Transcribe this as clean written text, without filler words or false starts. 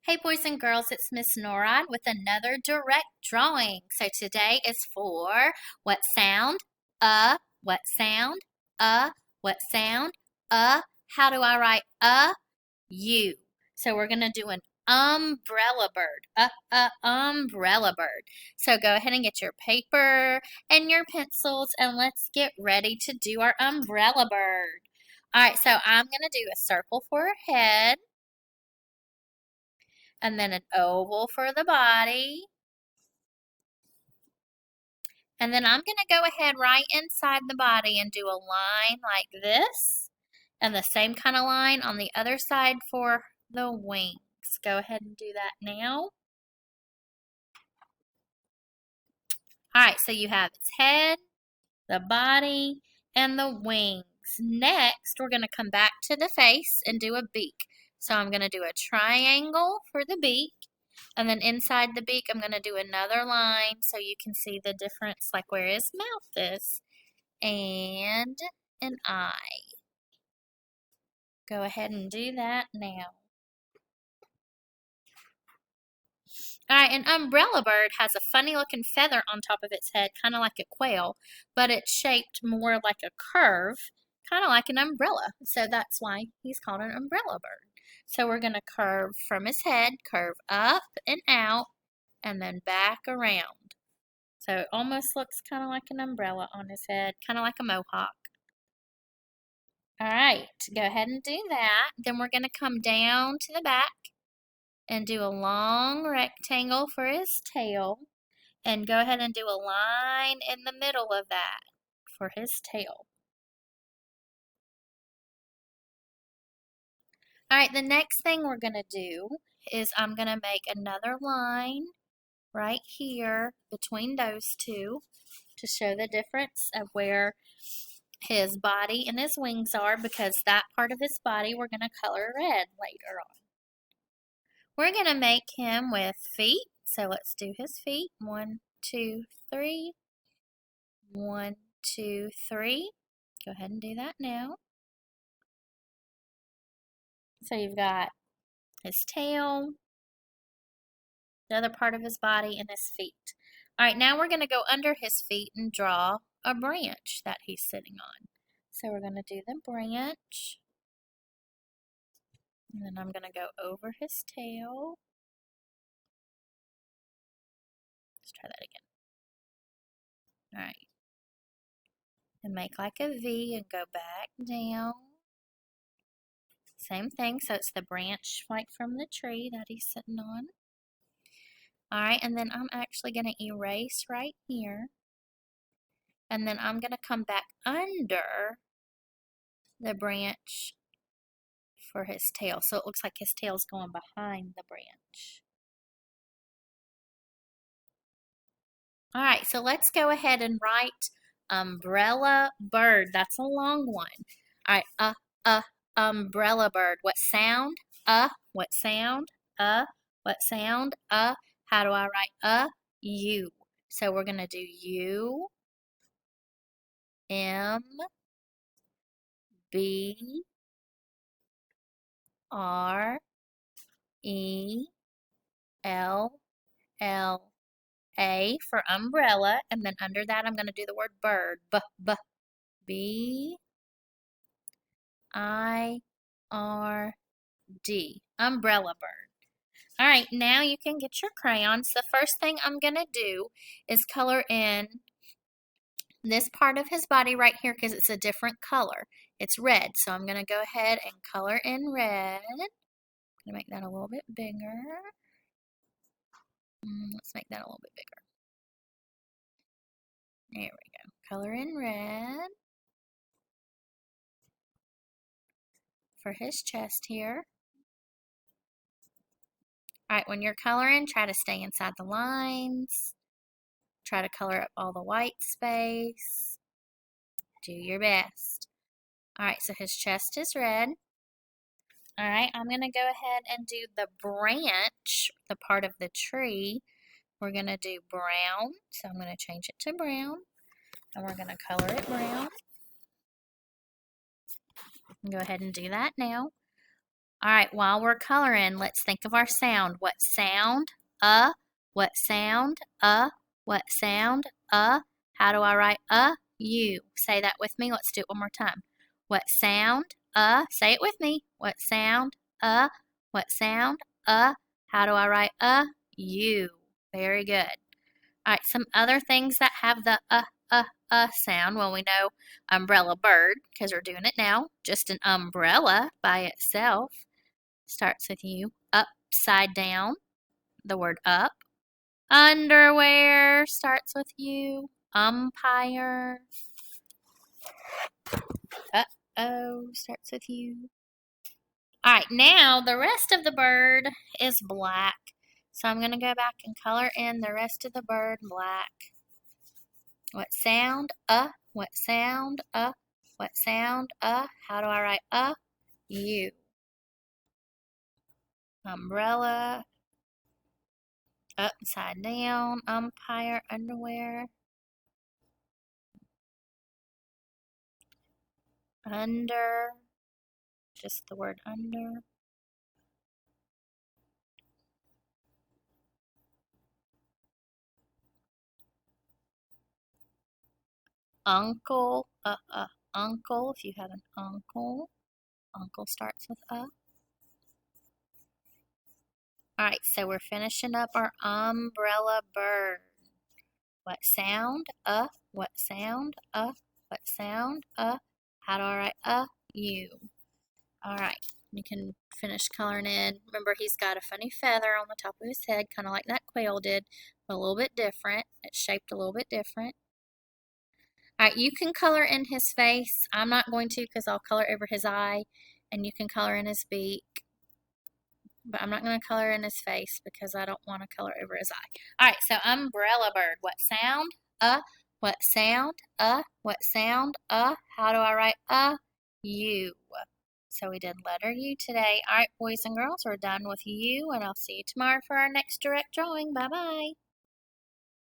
Hey boys and girls, it's Miss Norad with another direct drawing. So today is for what sound, what sound, what sound, how do I write you? So we're going to do an umbrella bird, umbrella bird. So go ahead and get your paper and your pencils and let's get ready to do our umbrella bird. All right, so I'm going to do a circle for her head, and then an oval for the body. And then I'm going to go ahead right inside the body and do a line like this. And the same kind of line on the other side for the wings. Go ahead and do that now. Alright, so you have its head, the body, and the wings. Next, we're going to come back to the face and do a beak. So I'm going to do a triangle for the beak. And then inside the beak, I'm going to do another line so you can see the difference, like where his mouth is. And an eye. Go ahead and do that now. Alright, an umbrella bird has a funny looking feather on top of its head, kind of like a quail, but it's shaped more like a curve, kind of like an umbrella. So that's why he's called an umbrella bird. So we're going to curve from his head, curve up and out, and then back around. So it almost looks kind of like an umbrella on his head, kind of like a mohawk. All right, go ahead and do that. Then we're going to come down to the back and do a long rectangle for his tail. And go ahead and do a line in the middle of that for his tail. All right, the next thing we're going to do is I'm going to make another line right here between those two to show the difference of where his body and his wings are, because that part of his body we're going to color red later on. We're going to make him with feet, so let's do his feet. 1, 2, 3. 1, 2, 3. Go ahead and do that now. So you've got his tail, the other part of his body, and his feet. All right, now we're going to go under his feet and draw a branch that he's sitting on. So we're going to do the branch. And then I'm going to go over his tail. Let's try that again. All right. And make like a V and go back down. Same thing, so it's the branch like from the tree that he's sitting on. Alright, and then I'm actually going to erase right here. And then I'm going to come back under the branch for his tail. So it looks like his tail's going behind the branch. Alright, so let's go ahead and write umbrella bird. That's a long one. Alright, umbrella bird. What sound? What sound? What sound? How do I write you? So we're going to do U, M, B, R, E, L, L, A for umbrella, and then under that I'm going to do the word bird. B, I, R, D. Umbrella bird. All right, now you can get your crayons. The first thing I'm going to do is color in this part of his body right here because it's a different color. It's red, so I'm going to go ahead and color in red. I'm going to make that a little bit bigger. Let's make that a little bit bigger. There we go. Color in red for his chest here. Alright, when you're coloring, try to stay inside the lines. Try to color up all the white space. Do your best. Alright, so his chest is red. Alright, I'm going to go ahead and do the branch, the part of the tree. We're going to do brown, so I'm going to change it to brown. And we're going to color it brown. Go ahead and do that now. All right, while we're coloring, let's think of our sound. What sound? What sound? What sound? How do I write you? Say that with me. Let's do it one more time. What sound? Say it with me. What sound? What sound? How do I write you? Very good. All right, some other things that have the sound. Well, we know umbrella bird because we're doing it now. Just an umbrella by itself starts with U. Upside down, the word up. Underwear starts with U. Umpire. Uh-oh starts with U. All right, now the rest of the bird is black. So I'm going to go back and color in the rest of the bird black. What sound? What sound? What sound? How do I write you? Umbrella. Upside down. Umpire. Underwear. Under. Just the word under. Uncle. Uncle. If you have an uncle. Uncle starts with a. Alright, so we're finishing up our umbrella bird. What sound? What sound? What sound? How do I write you? Alright, you can finish coloring in. Remember, he's got a funny feather on the top of his head, kind of like that quail did, but a little bit different. It's shaped a little bit different. Alright, you can color in his face. I'm not going to because I'll color over his eye, and you can color in his beak. But I'm not going to color in his face because I don't want to color over his eye. Alright, so umbrella bird. What sound? What sound? What sound? How do I write you? So we did letter U today. Alright, boys and girls, we're done with you, and I'll see you tomorrow for our next direct drawing. Bye-bye.